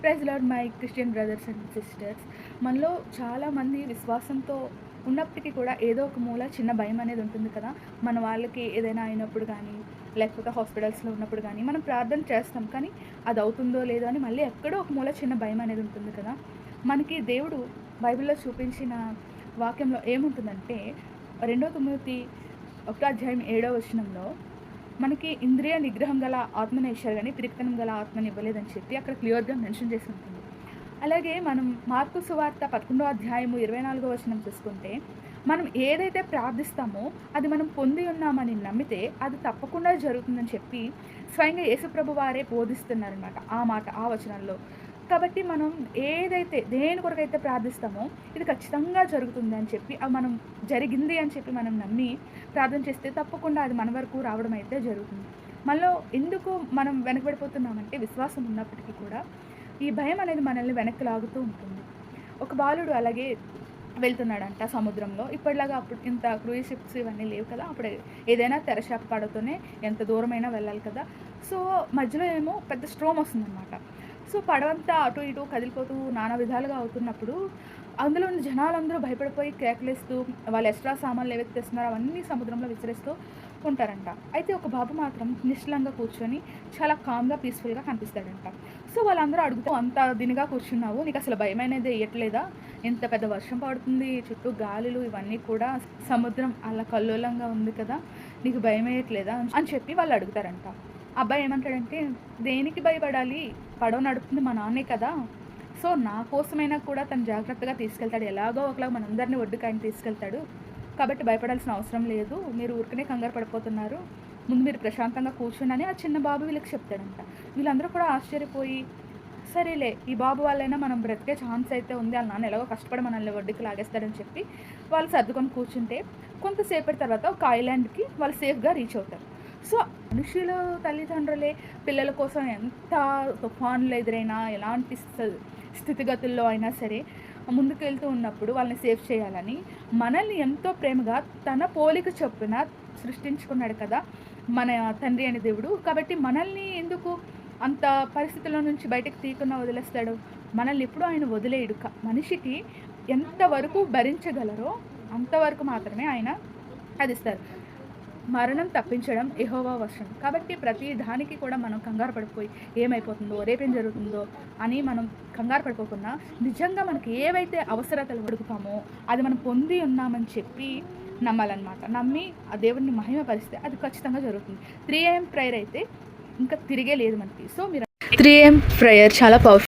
Praise lord my Christian brothers and sisters. మనలో చాలామంది విశ్వాసంతో ఉన్నప్పటికీ కూడా ఏదో ఒక మూల చిన్న భయం అనేది ఉంటుంది కదా. మన వాళ్ళకి ఏదైనా అయినప్పుడు కానీ, లేకపోతే హాస్పిటల్స్లో ఉన్నప్పుడు కానీ మనం ప్రార్థన చేస్తాం, కానీ అది అవుతుందో లేదో అని మళ్ళీ ఎక్కడో ఒక మూల చిన్న భయం అనేది ఉంటుంది కదా. మనకి దేవుడు బైబిల్లో చూపించిన వాక్యంలో ఏముంటుందంటే 2 తిమోతి 1:7 మనకి ఇంద్రియ నిగ్రహం గల ఆత్మని ఇచ్చారు కానీ పిరికితనం గల ఆత్మని ఇవ్వలేదని చెప్పి అక్కడ క్లియర్గా మెన్షన్ చేసి ఉంటుంది. అలాగే మనం మార్కు సువార్త 11:24 చూసుకుంటే మనం ఏదైతే ప్రార్థిస్తామో అది మనం పొంది ఉన్నామని నమ్మితే అది తప్పకుండా జరుగుతుందని చెప్పి స్వయంగా యేసుప్రభు వారే బోధిస్తున్నారనమాట ఆ వచనంలో. కాబట్టి మనం ఏదైతే దేని కొరకైతే ప్రార్థిస్తామో ఇది ఖచ్చితంగా జరుగుతుంది అని చెప్పి మనం జరిగింది అని చెప్పి మనం నమ్మి ప్రార్థన చేస్తే తప్పకుండా అది మన వరకు రావడం అయితే జరుగుతుంది. మనలో ఎందుకు మనం వెనకబడిపోతున్నామంటే విశ్వాసం ఉన్నప్పటికీ కూడా ఈ భయం అనేది మనల్ని వెనక్కి లాగుతూ ఉంటుంది. ఒక బాలుడు అలాగే వెళ్తున్నాడంట సముద్రంలో. ఇప్పటిలాగా అప్పుడు ఇంత క్రూయిజ్ షిప్స్ ఇవన్నీ లేవు కదా. అప్పుడు ఏదైనా తెరచాప పడతోనే ఎంత దూరమైనా వెళ్ళాలి కదా. సో మధ్యలో ఏమో పెద్ద స్ట్రోమ్ వస్తుందన్నమాట. సో పడవంతా అటు ఇటు కదిలిపోతూ నానా విధాలుగా అవుతున్నప్పుడు అందులో ఉన్న జనాలందరూ భయపడిపోయి కేకలేస్తూ వాళ్ళు ఎక్స్ట్రా సామాన్లు ఏవైతే తెస్తున్నారో అవన్నీ సముద్రంలో విసిరేస్తూ ఉంటారంట. అయితే ఒక బాబు మాత్రం నిశ్చలంగా కూర్చొని చాలా కామ్గా పీస్ఫుల్గా కనిపిస్తాడంట. సో వాళ్ళందరూ అడుగుతూ, అంత దినిగా కూర్చున్నావు, నీకు అసలు భయం అనేది వేయట్లేదా? ఇంత పెద్ద వర్షం పడుతుంది, చుట్టూ గాలులు ఇవన్నీ కూడా, సముద్రం అలా కల్లోలంగా ఉంది కదా, నీకు భయం వేయట్లేదా అని చెప్పి వాళ్ళు అడుగుతారంట. అబ్బాయి ఏమంటాడంటే, దేనికి భయపడాలి, పడవ నడుపుతుంది మా నాన్నే కదా, సో నా కోసమైనా కూడా తను జాగ్రత్తగా తీసుకెళ్తాడు, ఎలాగో ఒకలాగా మనందరినీ ఒడ్డుకి ఆయన తీసుకెళ్తాడు, కాబట్టి భయపడాల్సిన అవసరం లేదు, మీరు ఊరికనే కంగారు పడిపోతున్నారు, ముందు మీరు ప్రశాంతంగా కూర్చుని ఆ చిన్న బాబు వీళ్ళకి చెప్తాడంట. వీళ్ళందరూ కూడా ఆశ్చర్యపోయి, సరేలే ఈ బాబు వాళ్ళైనా మనం బ్రతికే ఛాన్స్ అయితే ఉంది, వాళ్ళ నాన్న ఎలాగో కష్టపడి మనల్ని ఒడ్డుకి లాగేస్తాడని చెప్పి వాళ్ళు సర్దుకొని కూర్చుంటే కొంతసేపటి తర్వాత ఒక ఐలాండ్కి వాళ్ళు సేఫ్గా రీచ్ అవుతారు. సో మనుషులు తల్లిదండ్రులే పిల్లల కోసం ఎంత తుఫాన్లు ఎదురైనా ఎలాంటి స్థితిగతుల్లో అయినా సరే ముందుకు వెళ్తూ ఉన్నప్పుడు వాళ్ళని సేఫ్ చేయాలని మనల్ని ఎంతో ప్రేమగా తన పోలిక చొప్పున సృష్టించుకున్నాడు కదా మన తండ్రి అనే దేవుడు. కాబట్టి మనల్ని ఎందుకు అంత పరిస్థితుల నుంచి బయటకు తీయకుండా వదిలేస్తాడు? మనల్ని ఎప్పుడూ ఆయన వదిలేయడు. మనిషికి ఎంతవరకు భరించగలరో అంతవరకు మాత్రమే ఆయన అది ఇస్తారు. మరణం తప్పించడం యెహోవా వశం. కాబట్టి ప్రతి దానికి కూడా మనం కంగారు పడిపోయి ఏమైపోతుందో, రేపేం జరుగుతుందో అని మనం కంగారు పడిపోకుండా నిజంగా మనకి ఏవైతే అవసరతలు అడుగుతామో అది మనం పొంది ఉన్నామని చెప్పి నమ్మాలన్నమాట. నమ్మి ఆ దేవుడిని మహిమపరిస్తే అది ఖచ్చితంగా జరుగుతుంది. 3 AM ప్రేయర్ అయితే ఇంకా తిరిగే లేదు మనకి. సో మీరు 3 AM ప్రేయర్ చాలా పవర్ఫుల్.